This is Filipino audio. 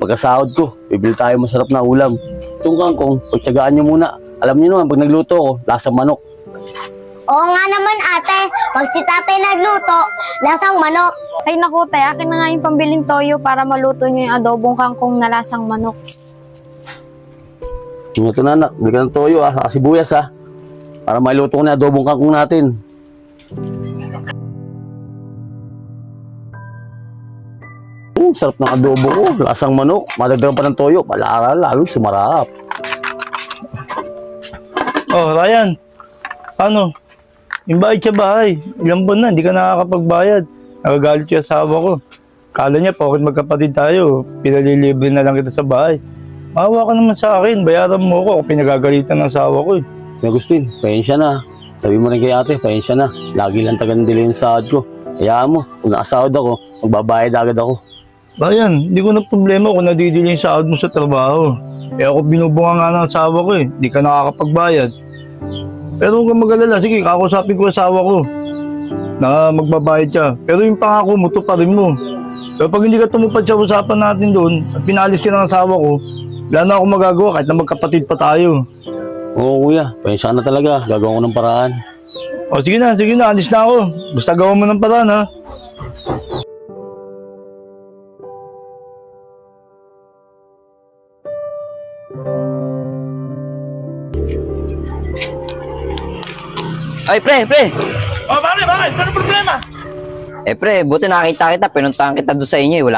pagkasahod ko, bibili tayo masarap na ulam. Itong kangkong, pagtsagaan nyo muna. Alam niyo naman, pag nagluto ko, lasang manok. Oo nga naman ate, pag si tatay nagluto, lasang manok. Ay naku, tay, akin na nga yung pambiling toyo para maluto nyo yung adobong kangkong na lasang manok. Ito na anak, bili ka ng toyo saka sibuyas para maluto ko na adobong kangkong natin. Sarap ng adobo ko, lasang manok, madagdagan pa ng toyo, lalo sumarap. Oh, Ryan. Ano? Yung bayad sa bahay. Ilang buwan na, hindi ka nakakapagbayad. Nagagalit yung asawa ko. Kala niya, bakit magkapatid tayo? Pinalilibre na lang kita sa bahay. Maawa ka naman sa akin. Bayaran mo ko. Ako pinagagalitan ng asawa ko. Agustin, pasensya na. Sabi mo rin kay ate, pasensya na. Lagi lang taga-delay yung sahod ko. Hayaan mo, kung nakasahod ako, magbabayad agad ako. Ryan, hindi ko na problema kung nadidili yung sahod mo sa trabaho. Eh ako binubunga nga ng asawa ko Hindi ka nakakapagbayad. Pero huwag kang mag-alala. Sige, kakausapin ko ang asawa ko na magbabayad siya. Pero yung pangako mo, tuparin mo. Pero pag hindi ka tumupad sa usapan natin doon at pinalis ka ng asawa ko, wala na ako magagawa kahit na magkapatid pa tayo. Oo kuya, pasensya na talaga. Gagawin ko ng paraan. O sige na, alis na ako. Basta gawa mo ng paraan ha. Ay, pre! Oh, bakit? Ano problema? Pre, buti nakita kita. Pinuntahan kita doon sa inyo. Wala